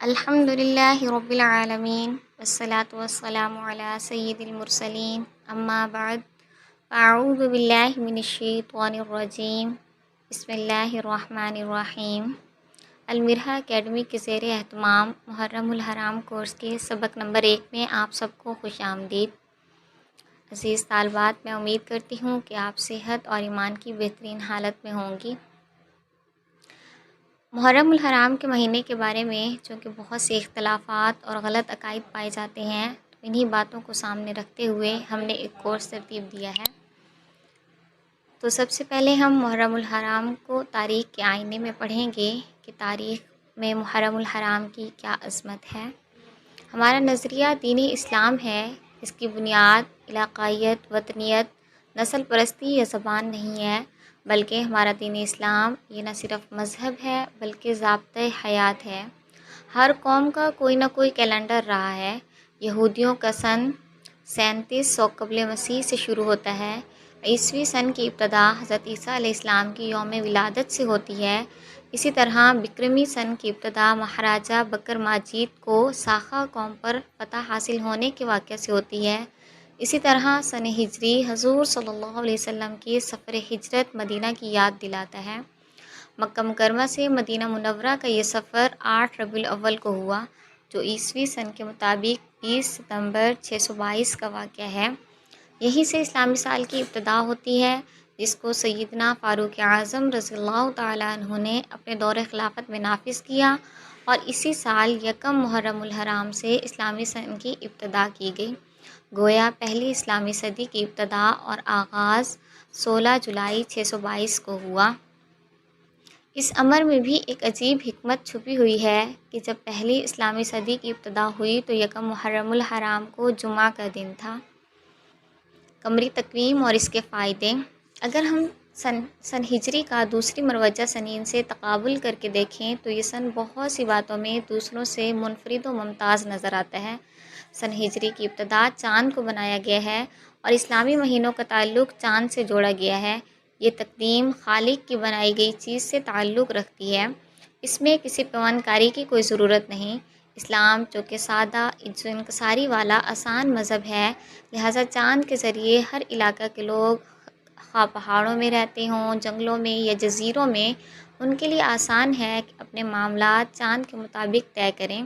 الحمد للہ رب العالمین والصلاة والسلام علی سید المرسلین اما بعد اعوذ باللہ من الشیطان الرجیم بسم اللہ الرحمن الرحیم۔ المرحہ اکیڈمی کے زیر اہتمام محرم الحرام کورس کے سبق نمبر 1 میں آپ سب کو خوش آمدید۔ عزیز طالبات، میں امید کرتی ہوں کہ آپ صحت اور ایمان کی بہترین حالت میں ہوں گی۔ محرم الحرام کے مہینے کے بارے میں چونکہ بہت سے اختلافات اور غلط عقائد پائے جاتے ہیں، تو انہی باتوں کو سامنے رکھتے ہوئے ہم نے ایک کورس ترتیب دیا ہے۔ تو سب سے پہلے ہم محرم الحرام کو تاریخ کے آئینے میں پڑھیں گے کہ تاریخ میں محرم الحرام کی کیا عظمت ہے۔ ہمارا نظریہ دین اسلام ہے۔ اس کی بنیاد علاقائیت، وطنیت، نسل پرستی یا زبان نہیں ہے، بلکہ ہمارا دین اسلام یہ نہ صرف مذہب ہے بلکہ ضابطۂ حیات ہے۔ ہر قوم کا کوئی نہ کوئی کیلنڈر رہا ہے۔ یہودیوں کا سن 3700 قبل مسیح سے شروع ہوتا ہے۔ عیسوی سن کی ابتدا حضرت عیسیٰ علیہ السلام کی یوم ولادت سے ہوتی ہے۔ اسی طرح بکرمی سن کی ابتدا مہاراجہ بکر ماجید کو ساخا قوم پر فتح حاصل ہونے کے واقعہ سے ہوتی ہے۔ اسی طرح سن ہجری حضور صلی اللہ علیہ وسلم کی سفر ہجرت مدینہ کی یاد دلاتا ہے۔ مکہ مکرمہ سے مدینہ منورہ کا یہ سفر 8 ربیع الاول کو ہوا، جو عیسوی سن کے مطابق 20 ستمبر 622 کا واقعہ ہے۔ یہیں سے اسلامی سال کی ابتدا ہوتی ہے، جس کو سیدنا فاروق اعظم رضی اللہ تعالیٰ عنہ نے اپنے دور خلافت میں نافذ کیا، اور اسی سال یکم محرم الحرام سے اسلامی سن کی ابتدا کی گئی۔ گویا پہلی اسلامی صدی کی ابتدا اور آغاز 16 جولائی 622 کو ہوا۔ اس امر میں بھی ایک عجیب حکمت چھپی ہوئی ہے کہ جب پہلی اسلامی صدی کی ابتدا ہوئی تو یکم محرم الحرام کو جمعہ کا دن تھا۔ قمری تقویم اور اس کے فائدے۔ اگر ہم سن ہجری کا دوسری مروجہ سنین سے تقابل کر کے دیکھیں تو یہ سن بہت سی باتوں میں دوسروں سے منفرد و ممتاز نظر آتا ہے۔ سن ہجری کی ابتدا چاند کو بنایا گیا ہے اور اسلامی مہینوں کا تعلق چاند سے جوڑا گیا ہے۔ یہ تقدیم خالق کی بنائی گئی چیز سے تعلق رکھتی ہے۔ اس میں کسی پیوند کاری کی کوئی ضرورت نہیں۔ اسلام چونکہ سادہ، عجز و انکساری والا آسان مذہب ہے، لہٰذا چاند کے ذریعے ہر علاقہ کے لوگ، خواہ پہاڑوں میں رہتے ہوں، جنگلوں میں یا جزیروں میں، ان کے لیے آسان ہے کہ اپنے معاملات چاند کے مطابق طے کریں۔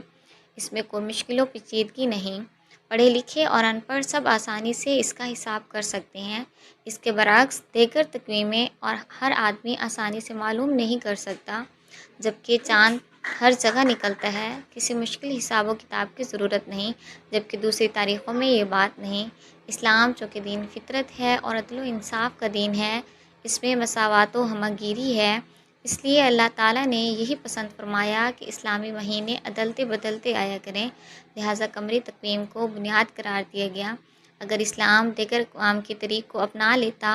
اس میں کوئی مشکل و پیچیدگی نہیں۔ پڑھے لکھے اور ان پڑھ سب آسانی سے اس کا حساب کر سکتے ہیں۔ اس کے برعکس دیگر تقویمیں اور ہر آدمی آسانی سے معلوم نہیں کر سکتا، جبکہ چاند ہر جگہ نکلتا ہے۔ کسی مشکل حساب و کتاب کی ضرورت نہیں، جبکہ دوسری تاریخوں میں یہ بات نہیں۔ اسلام چونکہ دین فطرت ہے اور عدل و انصاف کا دین ہے، اس میں مساوات و ہمہ گیری ہے، اس لیے اللہ تعالیٰ نے یہی پسند فرمایا کہ اسلامی مہینے عدلتے بدلتے آیا کریں، لہٰذا قمری تقویم کو بنیاد قرار دیا گیا۔ اگر اسلام دیگر اقوام کے طریق کو اپنا لیتا،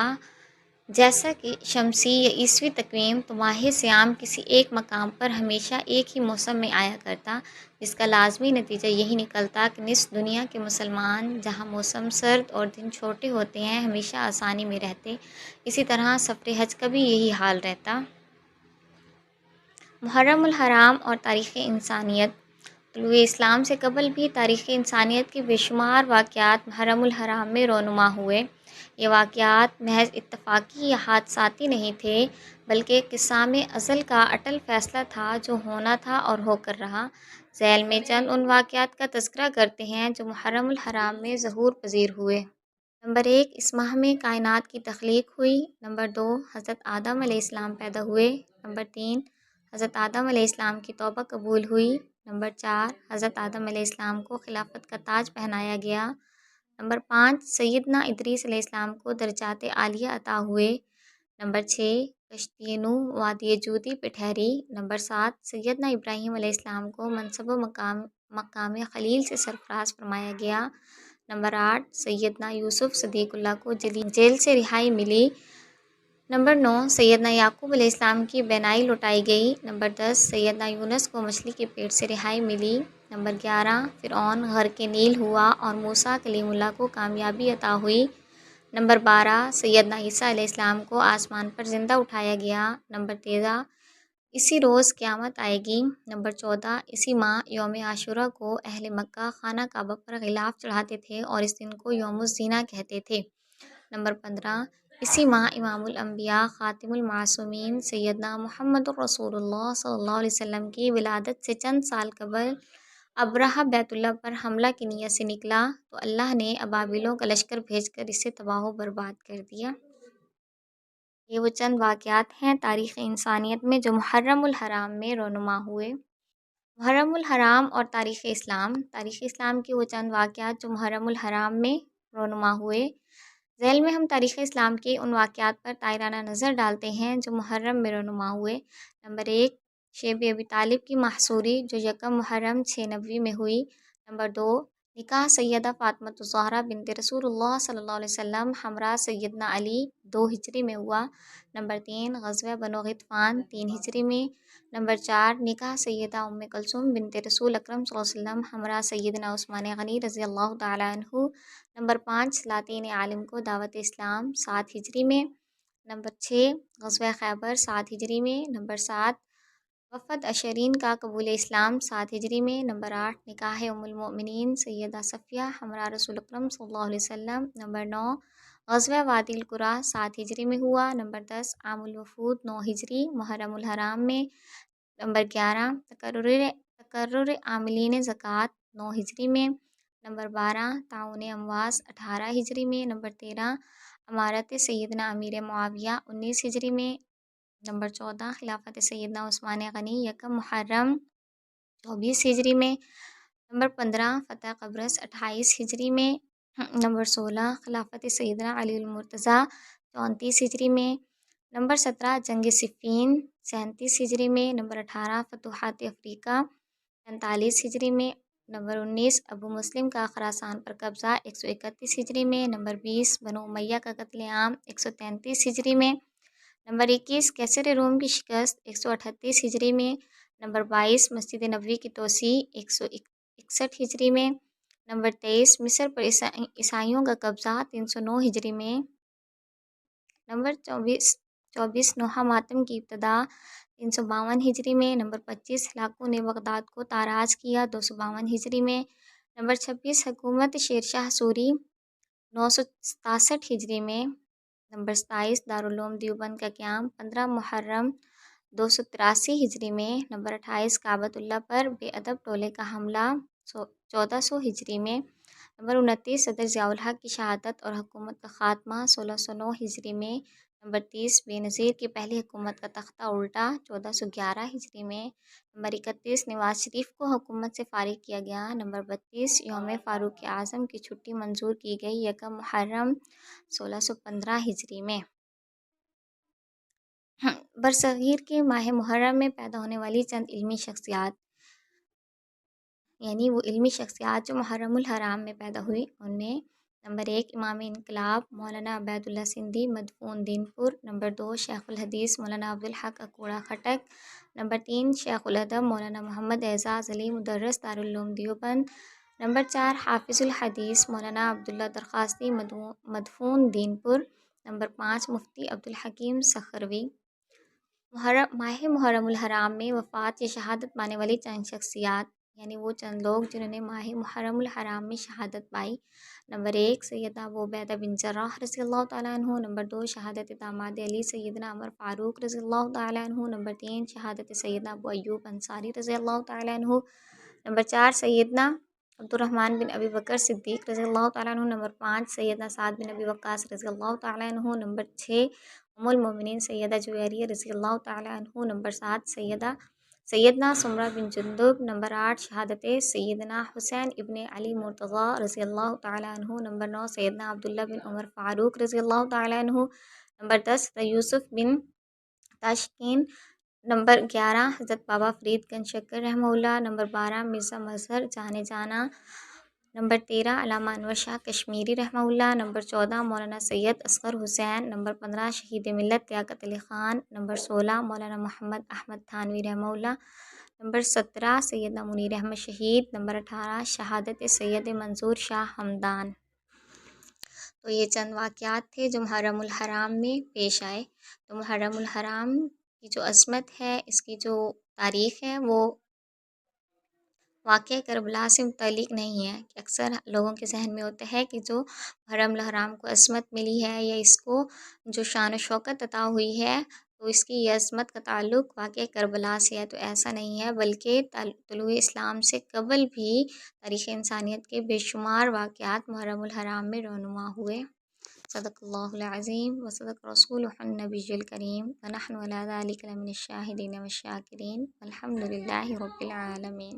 جیسا کہ شمسی یا عیسوی تقویم، تو ماہ سیام کسی ایک مقام پر ہمیشہ ایک ہی موسم میں آیا کرتا، جس کا لازمی نتیجہ یہی نکلتا کہ نصف دنیا کے مسلمان جہاں موسم سرد اور دن چھوٹے ہوتے ہیں ہمیشہ آسانی میں رہتے۔ اسی طرح سفر حج کا بھی یہی حال رہتا۔ محرم الحرام اور تاریخ انسانیت۔ طلوع اسلام سے قبل بھی تاریخ انسانیت کے بے شمار واقعات محرم الحرام میں رونما ہوئے۔ یہ واقعات محض اتفاقی یا حادثاتی نہیں تھے، بلکہ قسام ازل کا اٹل فیصلہ تھا جو ہونا تھا اور ہو کر رہا۔ ذیل میں چند ان واقعات کا تذکرہ کرتے ہیں جو محرم الحرام میں ظہور پذیر ہوئے۔ نمبر 1، اس ماہ میں کائنات کی تخلیق ہوئی۔ نمبر 2، حضرت آدم علیہ السلام پیدا ہوئے۔ نمبر 3، حضرت آدم علیہ السلام کی توبہ قبول ہوئی۔ نمبر 4، حضرت آدم علیہ السلام کو خلافت کا تاج پہنایا گیا۔ نمبر 5، سیدنا ادریس علیہ السلام کو درجات عالیہ عطا ہوئے۔ نمبر 6، کشتی نوح وادی جودی پہ ٹھہری۔ نمبر 7، سیدنا ابراہیم علیہ السلام کو منصب و مقام خلیل سے سرفراز فرمایا گیا۔ نمبر 8، سیدنا یوسف صدیق اللہ کو جیل سے رہائی ملی۔ نمبر 9، سیدنا یعقوب علیہ السلام کی بینائی لوٹائی گئی۔ نمبر 10، سیدنا یونس کو مچھلی کے پیٹ سے رہائی ملی۔ نمبر 11، فرعون غرق نیل ہوا اور موسیٰ کلیم اللہ کو کامیابی عطا ہوئی۔ نمبر 12، سیدنا عیسیٰ علیہ السلام کو آسمان پر زندہ اٹھایا گیا۔ نمبر 13، اسی روز قیامت آئے گی۔ نمبر 14 اسی ماہ یوم عاشورہ کو اہل مکہ خانہ کعبہ پر غلاف چڑھاتے تھے اور اس دن کو یوم الزینہ کہتے تھے۔ نمبر 15 اسی ماہ امام الانبیاء خاتم المعصومین سیدنا محمد الرسول اللہ صلی اللہ علیہ وسلم کی ولادت سے چند سال قبل ابرہہ بیت اللہ پر حملہ کی نیت سے نکلا تو اللہ نے ابابیلوں کا لشکر بھیج کر اسے تباہ و برباد کر دیا۔ یہ وہ چند واقعات ہیں تاریخ انسانیت میں جو محرم الحرام میں رونما ہوئے۔ محرم الحرام اور تاریخ اسلام کے وہ چند واقعات جو محرم الحرام میں رونما ہوئے۔ ذیل میں ہم تاریخ اسلام کے ان واقعات پر طائرانہ نظر ڈالتے ہیں جو محرم میں رونما ہوئے۔ نمبر 1 شیب ابی طالب کی محصوری جو یکم محرم 690 میں ہوئی۔ نمبر 2 نکاح سیدہ فاطمہ الزہرا بنت رسول اللہ صلی اللہ علیہ وسلم ہمراہ سیدنا علی 2 ہجری میں ہوا۔ نمبر 3 غزوہ بنو غطفان 3 ہجری میں۔ نمبر 4 نکاح سیدہ ام کلثوم بنت رسول اکرم صلی اللہ علیہ وسلم ہمراہ سیدنا عثمان غنی رضی اللہ تعالیٰ عنہ۔ نمبر 5 سلاطین عالم کو دعوت اسلام 7 ہجری میں۔ نمبر 6 غزوہ خیبر 7 ہجری میں۔ نمبر 7 وفد عشرین کا قبول اسلام 7 ہجری میں۔ نمبر 8 نکاح ام المؤمنین سیدہ صفیہ ہمراہ رسول اکرم صلی اللہ علیہ وسلم۔ نمبر 9 غزوہ وادی القریٰ 7 ہجری میں ہوا۔ نمبر 10 عام الوفود 9 ہجری محرم الحرام میں۔ نمبر 11 تقرر عاملین زکوٰۃ 9 ہجری میں۔ نمبر 12 تعاون امواس 18 ہجری میں۔ نمبر 13 امارت سیدنا امیر معاویہ 19 ہجری میں۔ نمبر 14 خلافت سیدنا عثمان غنی یکم محرم 24 ہجری میں۔ نمبر 15 فتح قبرص 28 ہجری میں۔ نمبر 16 خلافت سیدنا علی المرتضیٰ 34 ہجری میں۔ نمبر 17 جنگ صفین 37 ہجری میں۔ نمبر 18 فتوحات افریقہ 45 ہجری میں۔ نمبر 19 ابو مسلم کا خراسان پر قبضہ 131 ہجری میں۔ نمبر 20 بنو امیہ کا قتل عام 133 ہجری میں۔ نمبر 21 کیسر روم کی شکست 138 ہجری میں۔ نمبر 22 مسجد نبوی کی توسیع 161 ہجری میں۔ نمبر 23 مصر پر عیسائیوں کا قبضہ 309 ہجری میں۔ نمبر 24 نوحہ ماتم کی ابتدا 352 ہجری میں۔ نمبر 25 ہلاکوں نے بغداد کو تاراج کیا 252 ہجری میں۔ نمبر 26 حکومت شیرشاہ سوری 967 ہجری میں۔ نمبر 27 دارالعلوم دیوبند کا قیام 15 محرم 283 ہجری میں۔ نمبر 28 کعبۃ اللہ پر بے ادب ٹولے کا حملہ 1400 ہجری میں۔ نمبر 29 صدر ضیاء الحق کی شہادت اور حکومت کا خاتمہ 1609 ہجری میں۔ نمبر 30 بے نظیر کی پہلی حکومت کا تختہ الٹا 1411 ہجری میں۔ نمبر 31 نواز شریف کو حکومت سے فارغ کیا گیا۔ نمبر 32 یوم فاروق اعظم کی چھٹی منظور کی گئی یکم محرم 1615 ہجری میں۔ برصغیر کے ماہ محرم میں پیدا ہونے والی چند علمی شخصیات، یعنی وہ علمی شخصیات جو محرم الحرام میں پیدا ہوئی ان میں نمبر 1 امام انقلاب مولانا عبید اللہ سندھی مدفون دین پور۔ نمبر 2 شیخ الحدیث مولانا عبدالحق اکوڑہ خٹک۔ نمبر 3 شیخ الادب مولانا محمد اعزاز علی مدرس دارالعلوم دیوبند۔ نمبر 4 حافظ الحدیث مولانا عبداللہ درخواستی مدفون دین پور۔ نمبر 5 مفتی عبدالحکیم سخروی۔ ماہ محرم الحرام میں وفات یا شہادت پانے والی چند شخصیات، یعنی وہ چند لوگ جنہوں نے ماہ محرم الحرام میں شہادت پائی۔ نمبر 1 سیدنا ابو عبیدہ بن جراح رضی اللہ تعالیٰ عنہ۔ نمبر 2 شہادت داماد علی سیدنا عمر فاروق رضی اللہ تعالیٰ عنہ۔ نمبر 3 شہادت سیدنا ابو ایوب انصاری رضی اللہ تعالیٰ عنہ۔ نمبر 4 سیدنا عبد الرحمن بن ابی بکر صدیق رضی اللہ تعالیٰ عنہ۔ نمبر 5 سیدنا سعد بن ابی وقاص رضی اللہ تعالیٰ عنہ۔ نمبر 6 ام المؤمنین سیدہ جویریہ رضی اللہ تعالیٰ عنہ۔ نمبر 7 سیدنا سمرہ بن جندب۔ نمبر 8 شہادت سیدنا حسین ابن علی مرتضیٰ رضی اللہ تعالیٰ عنہ۔ نمبر 9 سیدنا عبداللہ بن عمر فاروق رضی اللہ تعالیٰ عنہ۔ نمبر 10 یوسف بن تاشقین۔ نمبر 11 حضرت بابا فرید گنج شکر رحمہ اللہ۔ نمبر 12 مرزا مظہر جانے جانا۔ نمبر 13 علامہ انور شاہ کشمیری رحمہ اللہ۔ نمبر 14 مولانا سید اصغر حسین۔ نمبر 15 شہید ملت لیاقت علی خان۔ نمبر 16 مولانا محمد احمد تھانوی رحمہ اللہ۔ نمبر 17 سیدنا منیر احمد شہید۔ نمبر 18 شہادت سید منظور شاہ ہمدان۔ تو یہ چند واقعات تھے جو محرم الحرام میں پیش آئے۔ تو محرم الحرام کی جو عظمت ہے، اس کی جو تاریخ ہے وہ واقعہ کربلا سے متعلق نہیں ہے کہ اکثر لوگوں کے ذہن میں ہوتا ہے کہ جو حرم الحرام کو عظمت ملی ہے یا اس کو جو شان و شوکت عطا ہوئی ہے تو اس کی یہ عظمت کا تعلق واقعہ کربلا سے ہے، تو ایسا نہیں ہے، بلکہ طلوع اسلام سے قبل بھی تاریخ انسانیت کے بے شمار واقعات محرم الحرام میں رونما ہوئے۔ صدق اللہ العظیم و صدق رسول النبی الکریم ونحن علی ذلک لمن الشاہدین والشاکرین والحمد للہ رب العالمین۔